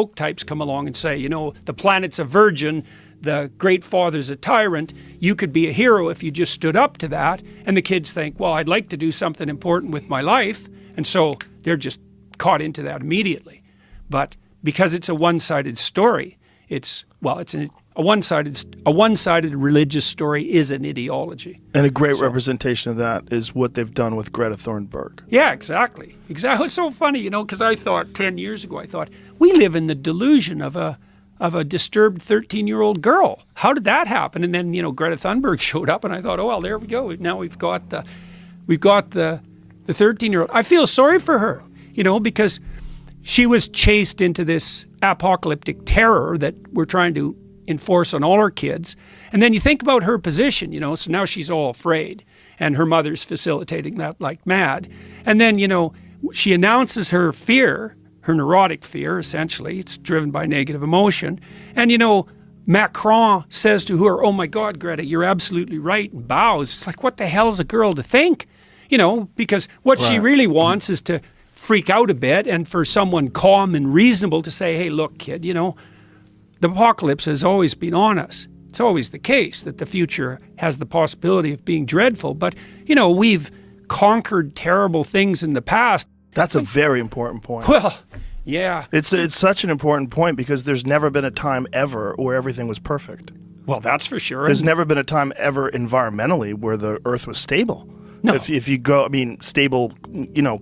woke types come along and say, the planet's a virgin, the great father's a tyrant, you could be a hero if you just stood up to that. And the kids think, well, I'd like to do something important with my life. And so they're just caught into that immediately. But because it's a one-sided story, a one-sided religious story is an ideology. And a great representation of that is what they've done with Greta Thunberg. Yeah, exactly. It's so funny, because I thought 10 years ago, we live in the delusion of a disturbed 13-year-old girl. How did that happen? And then, Greta Thunberg showed up, and I thought, oh, well, there we go. Now we've got the 13-year-old. I feel sorry for her, because she was chased into this apocalyptic terror that we're trying to enforce on all our kids. And then you think about her position, so now she's all afraid, and her mother's facilitating that like mad. And then, she announces her fear, her neurotic fear, essentially. It's driven by negative emotion. And, Macron says to her, oh my God, Greta, you're absolutely right, and bows. It's like, what the hell's a girl to think? Because what she really wants is to freak out a bit, and for someone calm and reasonable to say, hey, look, kid, the apocalypse has always been on us. It's always the case that the future has the possibility of being dreadful. But, we've conquered terrible things in the past. That's a very important point. Well, yeah. It's such an important point because there's never been a time ever where everything was perfect. Well, that's for sure. There's never been a time ever environmentally where the Earth was stable. No. If you go, stable,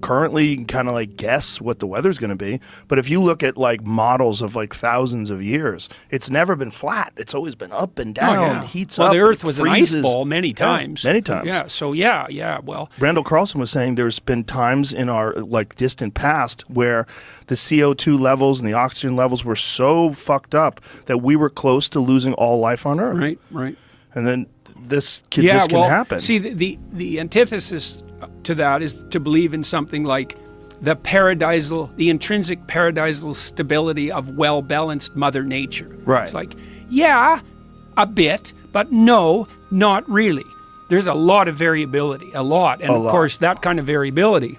currently you can kind of guess what the weather's going to be. But if you look at models of thousands of years, it's never been flat. It's always been up and down, heats up. Well, the Earth was freezes. an ice ball many times. Yeah, many times. Yeah, so yeah, well. Randall Carlson was saying there's been times in our distant past where the CO2 levels and the oxygen levels were so fucked up that we were close to losing all life on Earth. Right. And then this can happen. See, the antithesis to that is to believe in something like the intrinsic paradisal stability of well-balanced Mother Nature. Right. It's like, yeah, a bit, but no, not really. There's a lot of variability, of course, that kind of variability,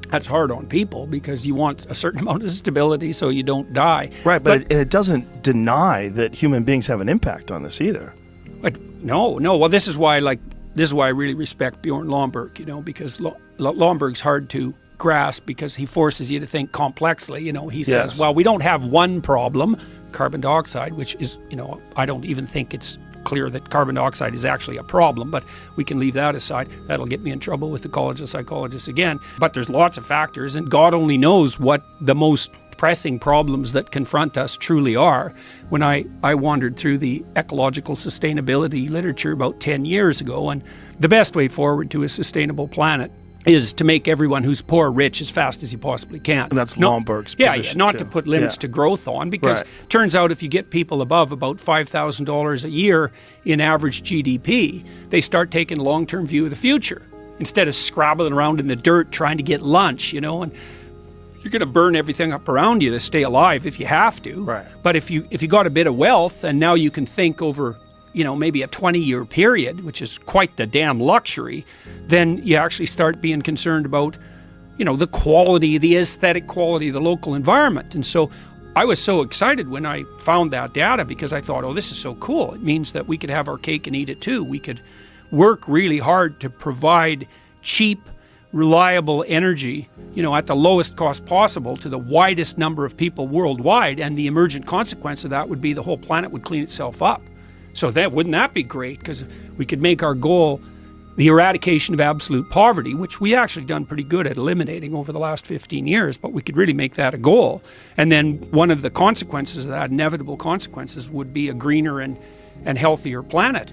that's hard on people because you want a certain amount of stability so you don't die. Right, but it doesn't deny that human beings have an impact on this either. But no. Well, this is why I really respect Bjorn Lomborg, because Lomborg's hard to grasp because he forces you to think complexly. He says, well, we don't have one problem, carbon dioxide, which is, I don't even think it's clear that carbon dioxide is actually a problem, but we can leave that aside. That'll get me in trouble with the College of Psychologists again. But there's lots of factors, and God only knows what the most pressing problems that confront us truly are. When I wandered through the ecological sustainability literature about 10 years ago, and the best way forward to a sustainable planet is to make everyone who's poor rich as fast as you possibly can. And that's Lomborg's position. Not to put limits to growth on, because turns out if you get people above about $5,000 a year in average GDP, they start taking a long-term view of the future instead of scrabbling around in the dirt trying to get lunch, and you're going to burn everything up around you to stay alive if you have to. Right. But if you got a bit of wealth and now you can think over, maybe a 20-year period, which is quite the damn luxury, then you actually start being concerned about, the quality, the aesthetic quality of the local environment. And so I was so excited when I found that data because I thought, oh, this is so cool. It means that we could have our cake and eat it too. We could work really hard to provide cheap, reliable energy, at the lowest cost possible to the widest number of people worldwide, and the emergent consequence of that would be the whole planet would clean itself up. So wouldn't that be great? Because we could make our goal the eradication of absolute poverty, which we actually done pretty good at eliminating over the last 15 years, but we could really make that a goal. And then one of the consequences of that, inevitable consequences, would be a greener and healthier planet.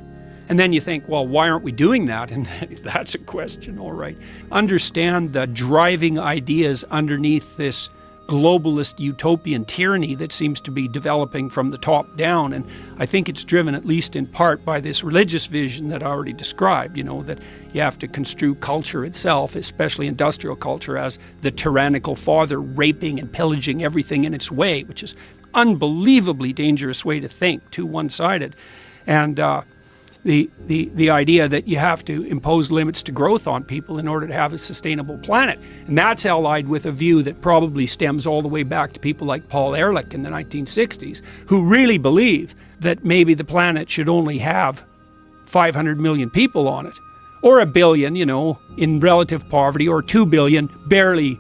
And then you think, well, why aren't we doing that? And that's a question, all right. Understand the driving ideas underneath this globalist utopian tyranny that seems to be developing from the top down. And I think it's driven, at least in part, by this religious vision that I already described, that you have to construe culture itself, especially industrial culture, as the tyrannical father raping and pillaging everything in its way, which is an unbelievably dangerous way to think, too one-sided. And the idea that you have to impose limits to growth on people in order to have a sustainable planet. And that's allied with a view that probably stems all the way back to people like Paul Ehrlich in the 1960s, who really believe that maybe the planet should only have 500 million people on it, or 1 billion, in relative poverty, or 2 billion barely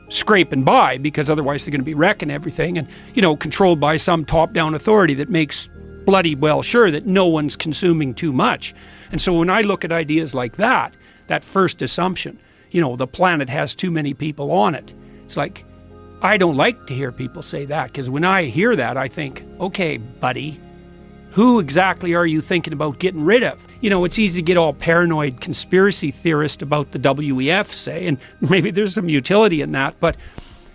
scraping by, because otherwise they're going to be wrecking everything, and, controlled by some top-down authority that makes bloody well sure that no one's consuming too much. And so when I look at ideas like that first assumption, the planet has too many people on it, it's like, I don't like to hear people say that, because when I hear that, I think, okay, buddy, who exactly are you thinking about getting rid of? It's easy to get all paranoid conspiracy theorist about the WEF, say, and maybe there's some utility in that, but,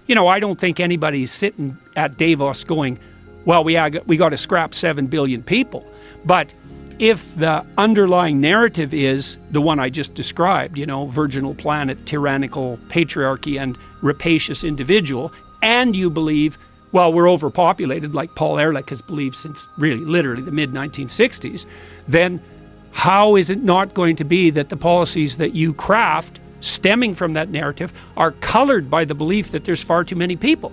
I don't think anybody's sitting at Davos going, well, we got to scrap 7 billion people. But if the underlying narrative is the one I just described, virginal planet, tyrannical patriarchy, and rapacious individual, and you believe, well, we're overpopulated, like Paul Ehrlich has believed since really literally the mid-1960s, then how is it not going to be that the policies that you craft stemming from that narrative are colored by the belief that there's far too many people?